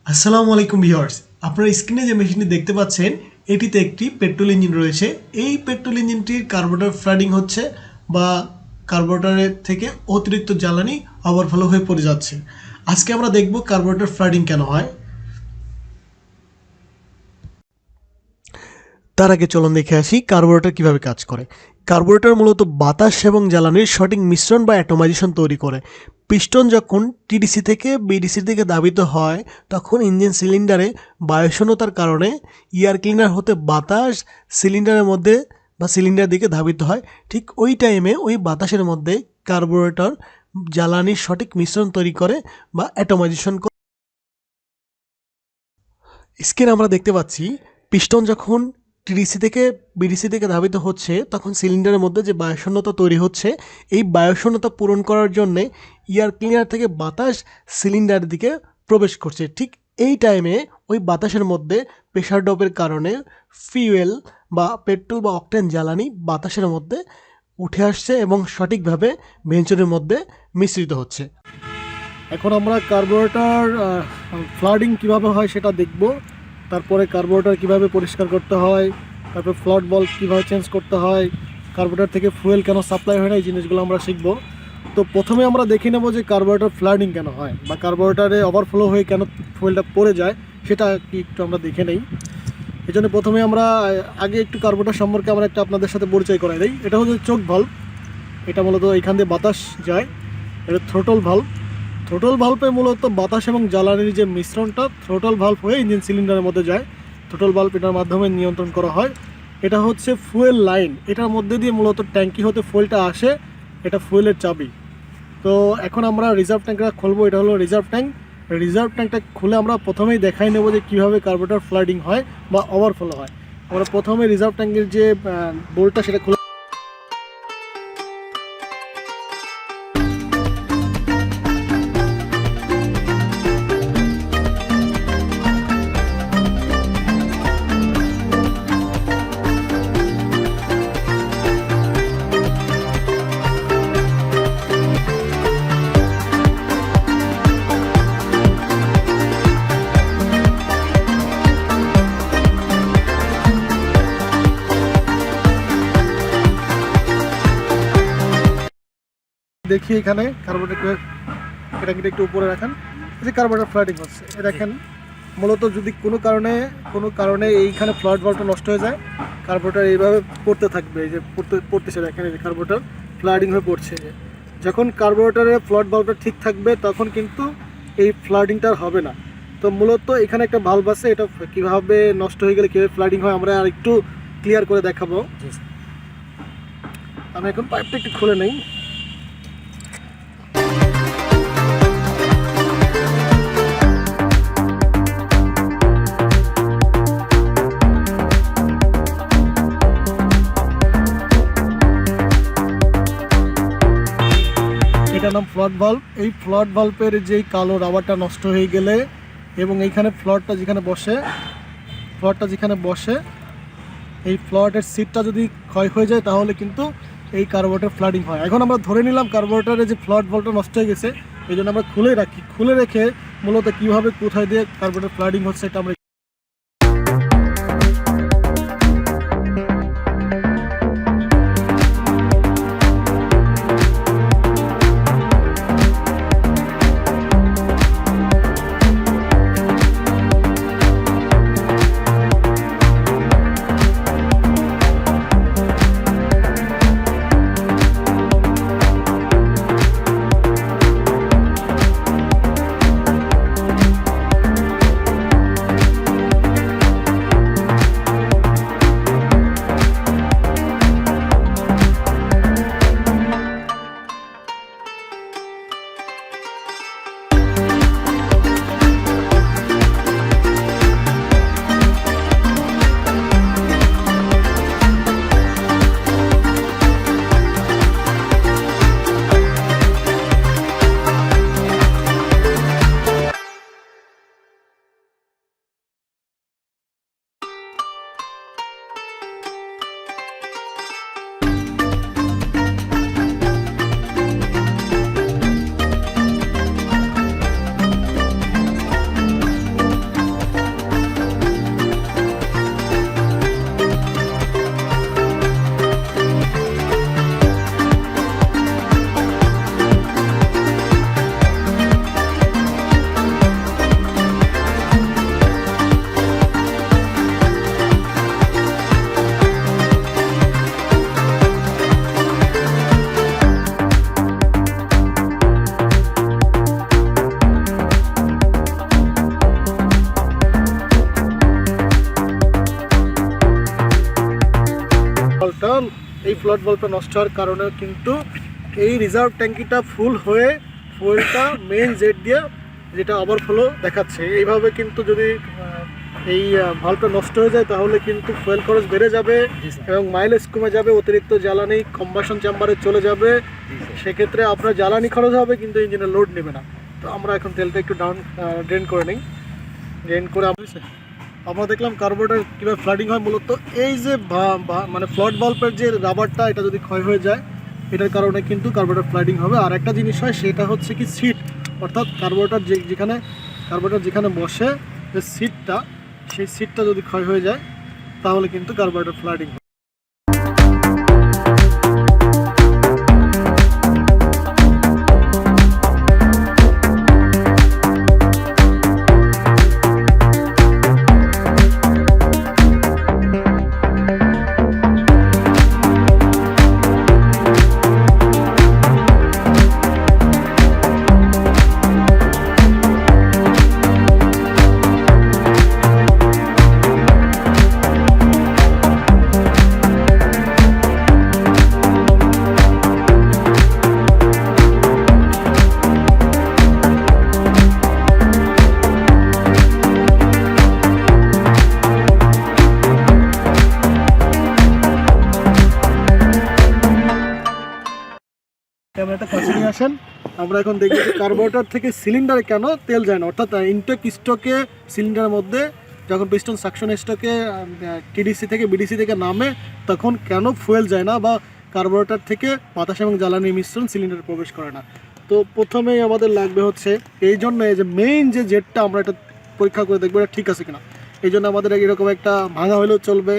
আসসালামু আলাইকুম ভিউয়ার্স, আপনারা স্ক্রিনে যে মেশিনটি দেখতে পাচ্ছেন এটিতে একটি পেট্রোল ইঞ্জিন রয়েছে। এই পেট্রোল ইঞ্জিনটির কার্বোরেটর ফ্লাডিং হচ্ছে বা কার্বোরেটরের থেকে অতিরিক্ত জ্বালানি ওভারফ্লো হয়ে পড়ে যাচ্ছে। আজকে আমরা দেখব কার্বোরেটর ফ্লাডিং কেন হয়। তার আগে চলুন দেখে আসি কার্বোরেটর কিভাবে কাজ করে। কার্বোরেটর মূলত বাতাস এবং জ্বালানির সঠিক মিশ্রণ বা অ্যাটোমাইজেশন তৈরি করে। পিস্টন যখন টিডিসি থেকে বিডিসির দিকে ধাবিত হয় তখন ইঞ্জিন সিলিন্ডারে বায়ুশূন্যতার কারণে এয়ার ক্লিনার হতে বাতাস সিলিন্ডারের মধ্যে বা সিলিন্ডার দিকে ধাবিত হয়। ঠিক ওই টাইমে ওই বাতাসের মধ্যে কার্বোরেটর জ্বালানির সঠিক মিশ্রণ তৈরি করে বা অ্যাটোমাইজেশন করে। স্ক্রিনে আমরা দেখতে পাচ্ছি পিস্টন যখন টিডিসি থেকে বিডিসি থেকে ধাবিত হচ্ছে তখন সিলিন্ডারের মধ্যে যে বায়ুশূন্যতা তৈরি হচ্ছে, এই বায়ুশূন্যতা পূরণ করার জন্যে এয়ার ক্লিনার থেকে বাতাস সিলিন্ডারের দিকে প্রবেশ করছে। ঠিক এই টাইমে ওই বাতাসের মধ্যে প্রেশার ড্রপের কারণে ফিউয়েল বা পেট্রোল বা অকটেন জ্বালানি বাতাসের মধ্যে উঠে আসছে এবং সঠিকভাবে ভেঞ্চুরের মধ্যে মিশ্রিত হচ্ছে। এখন আমরা কার্বোরেটর ফ্লাডিং কিভাবে হয় সেটা দেখব। তারপরে কার্বোরেটর কিভাবে পরিষ্কার করতে হয়, তারপর ফ্লট বল কিভাবে চেঞ্জ করতে হয়, কার্বোরেটর থেকে ফুয়েল কেন সাপ্লাই হয় না, এই জিনিসগুলো আমরা শিখব। তো প্রথমে আমরা দেখে নেব যে কার্বোরেটর ফ্লাডিং কেন হয় বা কার্বোরেটরে ওভারফ্লো হয়ে কেন ফুয়েলটা পড়ে যায়, সেটা কি একটু আমরা দেখে নেই। এই জন্য প্রথমে আমরা আগে একটু কার্বোরেটর সম্পর্কে আমরা একটা আপনাদের সাথে পরিচয় করাই দিই। এটা হচ্ছে চোখ ভাল্ব। এটা মূলত এখান দিয়ে বাতাস যায়। এটা থ্রোটল ভাল্ব। থ্রোটল ভাল্বে মূলত বাতাস এবং জ্বালানির যে মিশ্রণটা থ্রোটল ভাল্ব হয়ে ইঞ্জিন সিলিন্ডারের মধ্যে যায়। থ্রোটল ভাল্ব এটার মাধ্যমে নিয়ন্ত্রণ করা হয়। এটা হচ্ছে ফুয়েল লাইন, এটার মধ্যে দিয়ে মূলত ট্যাঙ্কি হতে ফুয়েলটা আসে, এটা ফুয়েলের চাবি। তো এখন আমরা রিজার্ভ ট্যাঙ্কটা খুলবো। এটা হলো রিজার্ভ ট্যাঙ্ক। রিজার্ভ ট্যাঙ্কটা খুলে আমরা প্রথমেই দেখাই নেব যে কীভাবে কার্বোরেটর ফ্লাডিং হয় বা ওভারফ্লো হয়। আমরা প্রথমে রিজার্ভ ট্যাঙ্কের যে বোল্টটা সেটা খুলে দেখি এখানে কার্বোরেটর ট্যাঙ্কিটা একটু উপরে রাখেন। এই যে কার্বোরেটর ফ্লাডিং হচ্ছে, এ দেখেন মূলত যদি কোনো কারণে এইখানে ফ্লাড ভাল্বটা নষ্ট হয়ে যায়, কার্বোরেটর এইভাবে পড়তে থাকবে। এই যে পড়তেছে, দেখেন এই যে কার্বোরেটর ফ্লাডিং হয়ে পড়ছে। যখন কার্বোরেটরে ফ্লাড ভাল্বটা ঠিক থাকবে তখন কিন্তু এই ফ্লাডিংটা আর হবে না। তো মূলত এখানে একটা ভাল্ব আছে, এটা কীভাবে নষ্ট হয়ে গেলে কীভাবে ফ্লাডিং হয় আমরা আর একটু ক্লিয়ার করে দেখাবো। আমি এখন পাইপটা একটু খুলে নেই। এটার নাম ফ্লট ভাল্ব। এই ফ্লট ভাল্বের যেই কালো রাবারটা নষ্ট হয়ে গেলে এবং এইখানে ফ্লটটা যেখানে বসে এই ফ্লটের সিটটা যদি ক্ষয় হয়ে যায় তাহলে কিন্তু এই কার্বোরেটর ফ্লাডিং হয়। এখন আমরা ধরে নিলাম কার্বোরেটরে যে ফ্লট ভাল্বটা নষ্ট হয়ে গেছে, এই জন্য আমরা খুলে রেখে মূলত কীভাবে কোথায় দিয়ে কার্বোরেটর ফ্লাডিং হচ্ছে এটা আমরা ফ্লট বাল্বটা নষ্ট হওয়ার কারণে কিন্তু এই রিজার্ভ ট্যাঙ্কিটা ফুল হয়ে ফুয়েলটা মেইন জেট দিয়ে যেটা ওভারফ্লো দেখাচ্ছে। এইভাবে কিন্তু যদি এই ভাল্বটা নষ্ট হয়ে যায় তাহলে কিন্তু ফুয়েল খরচ বেড়ে যাবে এবং মাইলেজ কমে যাবে, অতিরিক্ত জ্বালানি কম্বাসন চেম্বারে চলে যাবে। সেক্ষেত্রে আপনার জ্বালানি খরচ হবে কিন্তু ইঞ্জিনের লোড নেবে না। তো আমরা এখন তেলটা একটু ড্রেন করে নিই। ড্রেন করে আমরা দেখলাম কার্বোরেটর কীভাবে ফ্লাডিং হয়। মূলত এই যে মানে ফ্লট বাল্বের যে রাবারটা এটা যদি ক্ষয় হয়ে যায় এটার কারণে কিন্তু কার্বোরেটর ফ্লাডিং হবে। আর একটা জিনিস হয় সেটা হচ্ছে কি সিট, অর্থাৎ কার্বোরেটর যেখানে বসে যে সিটটা, সেই সিটটা যদি ক্ষয় হয়ে যায় তাহলে কিন্তু কার্বোরেটর ফ্লাডিং হয়। ক্যামেরাটা কাছে নিয়ে আসেন। আমরা এখন দেখি যে কার্বোরেটর থেকে সিলিন্ডারে কেন তেল যায় না, অর্থাৎ ইনটেক স্টকে সিলিন্ডারের মধ্যে যখন পিস্টন সাকশন স্টকে টিডিসি থেকে বিডিসি থেকে নামে তখন কেন ফুয়েল যায় না বা কার্বোরেটর থেকে বাতাস এবং জ্বালানির মিশ্রণ সিলিন্ডারে প্রবেশ করে না। তো প্রথমেই আমাদের লাগবে হচ্ছে এই জন্য যে মেইন যে জেটটা আমরা এটা পরীক্ষা করে দেখবো এটা ঠিক আছে কিনা। এই জন্য আমাদের এরকম একটা ভাঙা হলেও চলবে,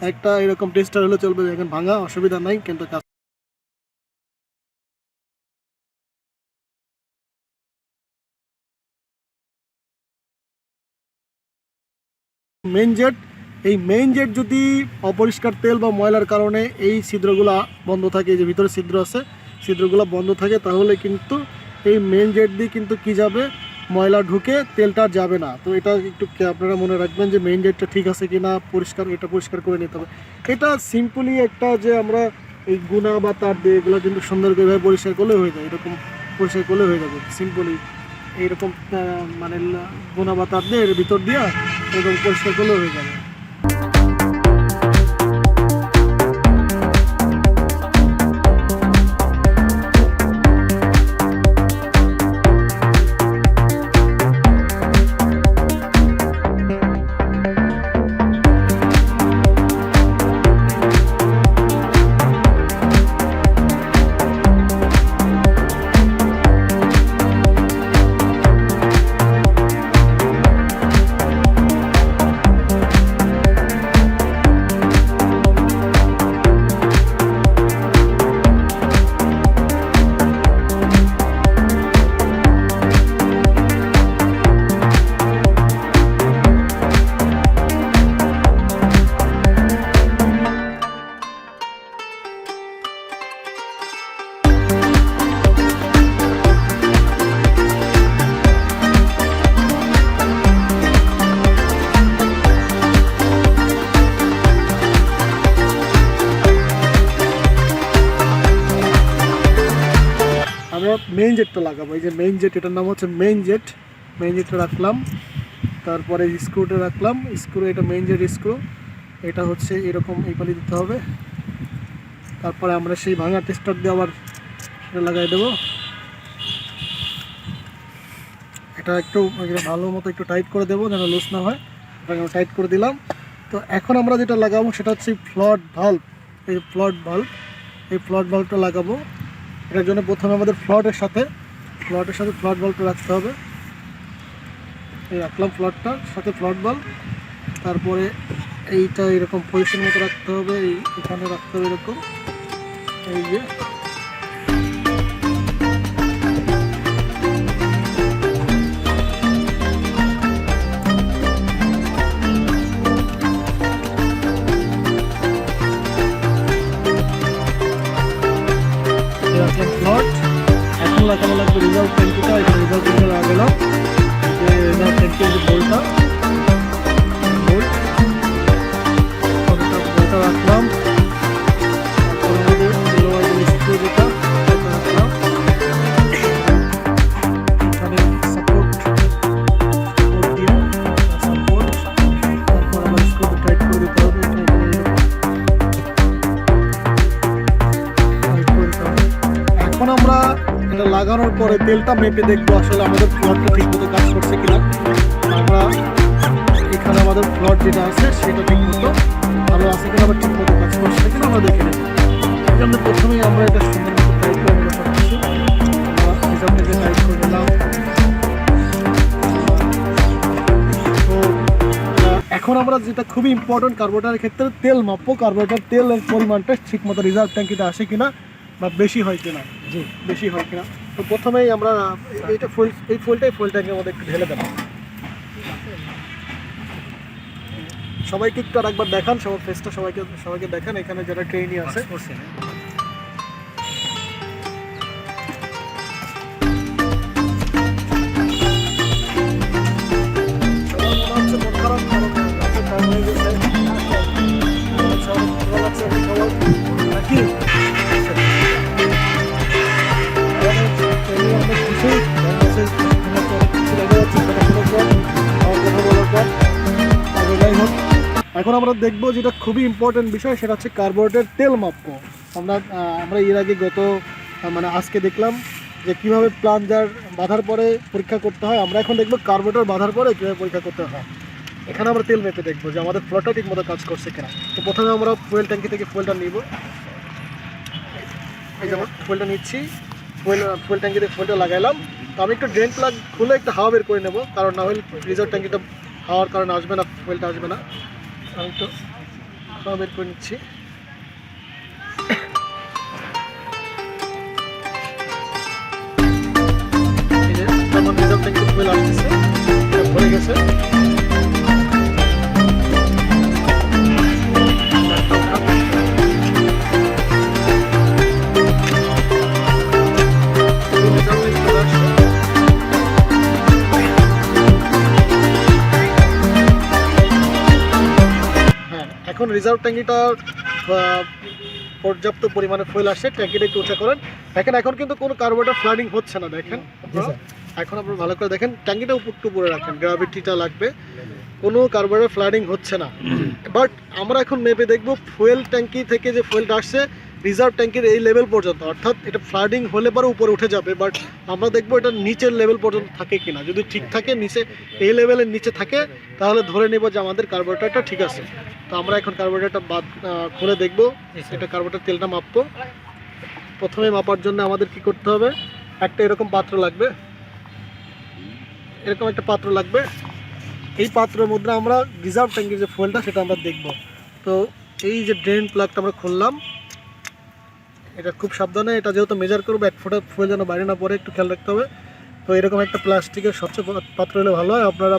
একটা এরকম টেস্টার হলেও চলবে। এখন ভাঙা অসুবিধা নাই, কিন্তু মেইন জেট যদি অপরিষ্কার তেল বা ময়লার কারণে এই ছিদ্রগুলো বন্ধ থাকে, যে ভিতরে ছিদ্র আছে ছিদ্রগুলো বন্ধ থাকে, তাহলে কিন্তু এই মেইন জেট দিয়ে কিন্তু কি যাবে, ময়লা ঢুকে তেলটা যাবে না। তো এটা একটু আপনারা মনে রাখবেন যে মেইন জেটটা ঠিক আছে কি না এটা পরিষ্কার করে নিতে হবে। এটা সিম্পলি একটা যে আমরা এই গুণা বা তার দিয়ে এগুলো কিন্তু সুন্দর করে পরিষ্কার করলে হয়ে যায়, এরকম পরিষ্কার করলে হয়ে যাবে সিম্পলি এইরকম মানে গুণা বা তার দিয়ে এর ভিতর দিয়ে এরকম পরিষ্কার করলে হয়ে যাবে। আমরা মেইন জেটটা লাগাবো। এই যে মেইন জেট, এটার নাম হচ্ছে মেইন জেটটা রাখলাম, তারপরে স্ক্রুটা রাখলাম, এটা মেইন জেট স্ক্রু, এটা হচ্ছে এরকম এই পালি দিতে হবে। তারপরে আমরা সেই ভাঙা টেস্টার দিয়ে আবার এটা লাগাই দেবো। এটা একটু ভালো মতো একটু টাইট করে দেবো যেন লুজ না হয়, এটাকে টাইট করে দিলাম। তো এখন আমরা যেটা লাগাবো সেটা হচ্ছে ফ্লট ভাল্ব। এই ফ্লট ভাল্বটা লাগাবো। এটার জন্য প্রথমে আমাদের ফ্লটের সাথে ফ্লট বাল্বটা রাখতে হবে। এই রাখলাম ফ্লটটার সাথে ফ্লট বাল্ব। তারপরে এইটা এরকম পজিশন মতো রাখতে হবে, এখানে রাখতে হবে এরকম। এই যে ফ্লট। এখন লাগানো লাগবে রিজার্ভ ট্যাঙ্কিটা। এখানে রিজার্ভ ট্যাঙ্কি লাগালাম, যে রিজার্ভ ট্যাঙ্কির যে বোল্টটা রাখলাম। তারপরে পরে তেলটা মেপে দেখবো আসলে আমাদের ফ্লটটা ঠিক মতো কাজ করছে কিনা। আমরা এখানে আমাদের ফ্লট যেটা আছে সেটা ঠিক মতো ভালো আছে কিনা বা ঠিক মতো কাজ করছে কিনা আমরা দেখে নেব। এই জন্য প্রথমেই আমরা এটা সুন্দর মতো টাইট করে নেবো সব কিছু। এখান থেকে টাইট করে নিলাম। তো এখন আমরা যেটা খুবই ইম্পর্টেন্ট কার্বোরেটরের ক্ষেত্রে তেল মাপবো, কার্বোরেটর তেলের পরিমাণটা ঠিক মতো রিজার্ভ ট্যাঙ্কিতে আসে কিনা বা বেশি হয় কিনা। জি, বেশি হয় কিনা। তো প্রথমেই আমরা এইটা ফুল ট্যাঙ্কের মধ্যে একটু ঢেলে দেবো। সবাইকে একটু আর একবার দেখান, সবার ফেসটা সবাইকে দেখান, এখানে যারা ট্রেনি আছে। এখন আমরা দেখবো যেটা খুবই ইম্পর্টেন্ট বিষয়, সেটা হচ্ছে কার্বোরেটর তেল মাপবো। আমরা এর আগে আজকে দেখলাম যে কিভাবে প্লাঞ্জার বাঁধার পরে পরীক্ষা করতে হয়। আমরা এখন দেখবো কার্বোরেটর বাঁধার পরে কীভাবে পরীক্ষা করতে হয়। এখানে আমরা তেল মেপে দেখবো যে আমাদের ফ্লটটা ঠিক মতো কাজ করছে কিনা। তো প্রথমে আমরা ফুয়েল ট্যাঙ্কি থেকে ফুয়েলটা নিব। এই যেমন ফুয়েলটা নিচ্ছি, ফুয়েল ট্যাঙ্কিতে ফুয়েলটা লাগাইলাম। তো আমি একটু ড্রেন প্লাগ খুলে একটু হাওয়া বের করে নেবো, কারণ না হলে রিজার্ভ ট্যাঙ্কিটা হাওয়ার কারণে আসবে না, ফুয়েলটা আসবে না। আমি একটু হাওয়া বের করে নিচ্ছি। এই যে আমার রিজার্ভ ট্যাঙ্কিতে ফুয়েল আসতেছে, ভরে গেছে। এখন রিজার্ভ ট্যাঙ্কিটার পর্যাপ্ত পরিমাণে ফুয়েল আসছে, ট্যাঙ্কিটা একটু উঁচা করেন। দেখেন এখন কিন্তু কোনো কার্বোরেটর ফ্লাডিং হচ্ছে না। দেখেন এখন আপনারা ভালো করে দেখেন, ট্যাঙ্কিটা উপরে রাখেন, গ্র্যাভিটিটা লাগবে, কোনো কার্বোরেটর ফ্লাডিং হচ্ছে না। বাট আমরা এখন মেপে দেখব ফুয়েল ট্যাঙ্কি থেকে যে ফুয়েলটা আসছে রিজার্ভ ট্যাঙ্কির এই লেভেল পর্যন্ত, অর্থাৎ এটা ফ্লাডিং হলে পরে উপরে উঠে যাবে, বাট আমরা দেখবো এটা নিচের লেভেল পর্যন্ত থাকে কিনা। যদি ঠিক থাকে, নিচে এই লেভেলের নিচে থাকে, তাহলে ধরে নেব যে আমাদের কার্বোরেটরটা ঠিক আছে। তো আমরা এখন কার্বোরেটরটা খুলে দেখবো, এটা কার্বোরেটর তেলটা মাপবো। প্রথমে মাপার জন্য আমাদের কি করতে হবে, একটা এরকম পাত্র লাগবে, এরকম একটা পাত্র লাগবে। এই পাত্রের মধ্যে আমরা রিজার্ভ ট্যাঙ্কির যে ফুয়েলটা সেটা আমরা দেখব। তো এই যে ড্রেন প্লাগটা আমরা খুললাম, এটা খুব সাবধানে, এটা যেহেতু মেজার করবো, এক ফোঁটা ফুয়েল যেন বাইরে না পড়ে একটু খেয়াল রাখতে হবে। তো এরকম একটা প্লাস্টিকের স্বচ্ছ পাত্র হলে ভালো হয়। আপনারা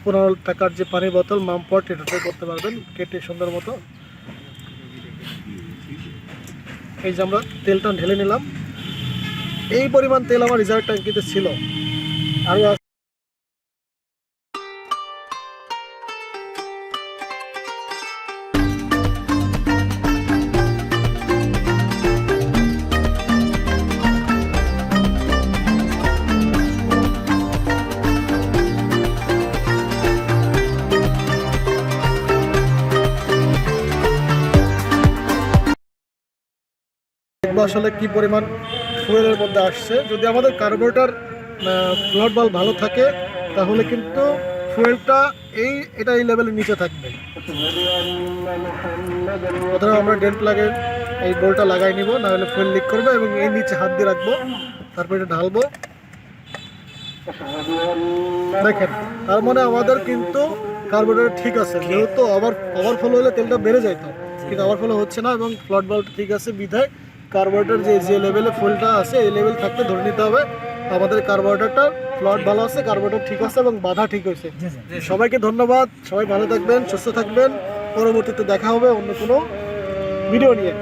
15 টাকার যে পানির বোতল মামপট এটাতে করতে পারবেন, কেটে সুন্দর মতো। এই যে আমরা তেলটা ঢেলে নিলাম, এই পরিমাণ তেল আমার রিজার্ভ ট্যাঙ্কিতে ছিল। আরও আসলে কি পরিমাণ ফুয়েলের মধ্যে আসছে। যদি আমাদের কার্বোরেটর ফ্লট বাল্ব ভালো থাকে, তাহলে কিন্তু ফুয়েলটা এই লেভেলের নিচে থাকবে। প্রথমে আমরা ড্রেন প্লাগের এই বোল্টটা লাগাই নিব, না হলে ফুয়েল লিক করবে, এবং এই নিচে হাত দিয়ে রাখবো, তারপর এটা ঢালবো। দেখেন, তার মানে আমাদের কিন্তু কার্বোরেটর ঠিক আছে। যেহেতু ওভারফ্লো হলে তেলটা বেড়ে যায়, তো কিন্তু ওভারফ্লো হচ্ছে না, এবং ফ্লট বাল্ব ঠিক আছে বিধায় কার্বোরেটর যে লেভেলে ফুয়েলটা আছে এই লেভেল থাকতে ধরে নিতে হবে আমাদের কার্বোরেটরটা ফ্লট ভালো আছে, কার্বোরেটর ঠিক আছে এবং বাধা ঠিক হয়েছে। সবাইকে ধন্যবাদ, সবাই ভালো থাকবেন, সুস্থ থাকবেন। পরবর্তীতে দেখা হবে অন্য কোনো ভিডিও নিয়ে।